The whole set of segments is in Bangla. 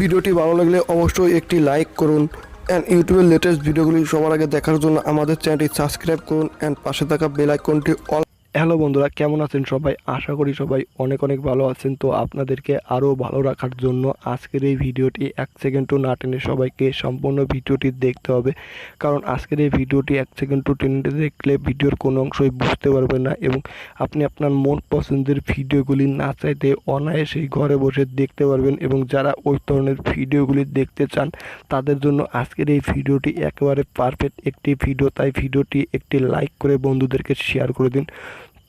ভিডিওটি ভালো লাগলে অবশ্যই একটি লাইক করুন অ্যান্ড ইউটিউবের লেটেস্ট ভিডিওগুলি সবার আগে দেখার জন্য আমাদের চ্যানেলটি সাবস্ক্রাইব করুন অ্যান্ড পাশে থাকা বেল আইকনটি অল। হ্যালো বন্ধুরা, কেমন আছেন সবাই? আশা করি সবাই অনেক অনেক ভালো আছেন। তো আপনাদেরকে আরও ভালো রাখার জন্য আজকের এই ভিডিওটি এক সেকেন্ডও না টেনে সবাইকে সম্পূর্ণ ভিডিওটি দেখতে হবে, কারণ আজকের এই ভিডিওটি এক সেকেন্ডও টেনে দেখলে ভিডিওর কোনো অংশই বুঝতে পারবেন না এবং আপনি আপনার মন পছন্দের ভিডিওগুলি না চাইতে অনায়াসেই ঘরে বসে দেখতে পারবেন। এবং যারা ওই ধরনের ভিডিওগুলি দেখতে চান তাদের জন্য আজকের এই ভিডিওটি একেবারে পারফেক্ট একটি ভিডিও। তাই ভিডিওটি একটি লাইক করে বন্ধুদেরকে শেয়ার করে দিন।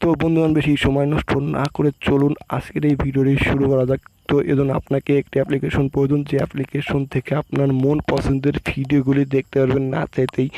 তো বন্ধুগণ, বেশি সময় নষ্ট না করে চলুন আজকের এই ভিডিওটি শুরু করা যাক। তো এজন্য আপনাকে একটি অ্যাপ্লিকেশন প্রয়োজন, যে অ্যাপ্লিকেশন থেকে আপনার মন পছন্দের ভিডিওগুলি দেখতে পারবেন, না চাইতেই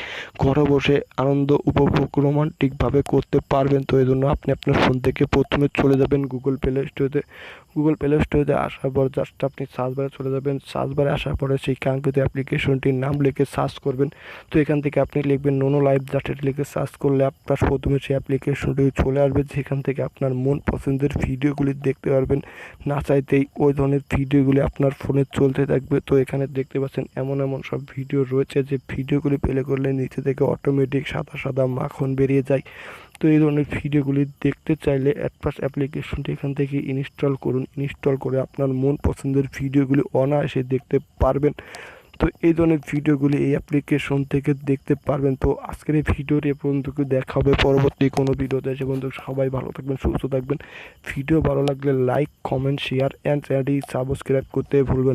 ঘরে বসে আনন্দ উপভোগ রোমান্টিকভাবে করতে পারবেন। তো এজন্য আপনি আপনার ফোন থেকে প্রথমে চলে যাবেন গুগল প্লে স্টোরে আসার পর জাস্ট আপনি সার্চ বারে চলে যাবেন। সার্চ বারে আসার পরে সেই কাঙ্ক্ষিত অ্যাপ্লিকেশনটির নাম লিখে সার্চ করবেন। তো এখান থেকে আপনি লিখবেন নোনো লাইভ, জাস্ট এটা লিখে সার্চ করলে আপনার প্রথমে সেই অ্যাপ্লিকেশনটি চলে আসবে, যেখান থেকে আপনার মন পছন্দের ভিডিওগুলি দেখতে পারবেন। না চাইতেই ওই ধরনের ভিডিওগুলি আপনার ফোনে চলতে থাকবে। তো এখানে দেখতে পাচ্ছেন এমন সব ভিডিও রয়েছে যে ভিডিওগুলি প্লে করলে নিচে থেকে অটোমেটিক সাদা সাদা মাখন বেরিয়ে যায়। তো এই ধরনের ভিডিওগুলি দেখতে চাইলে অ্যাডপাস অ্যাপ্লিকেশনটি এখান থেকে ইনস্টল করুন। ইনস্টল করে আপনার মন পছন্দের ভিডিওগুলি অনায়াসে দেখতে পারবেন। তো এই ধরনের ভিডিওগুলি এই অ্যাপ্লিকেশন থেকে দেখতে পারবেন। তো আজকের এই ভিডিওটি এ পর্যন্ত দেখা হবে পরবর্তী কোনো ভিডিওতে। সে পর্যন্ত সবাই ভালো থাকবেন, সুস্থ থাকবেন। ভিডিও ভালো লাগলে লাইক, কমেন্ট, শেয়ার অ্যান্ড চ্যানেলটি সাবস্ক্রাইব করতে ভুলবেন।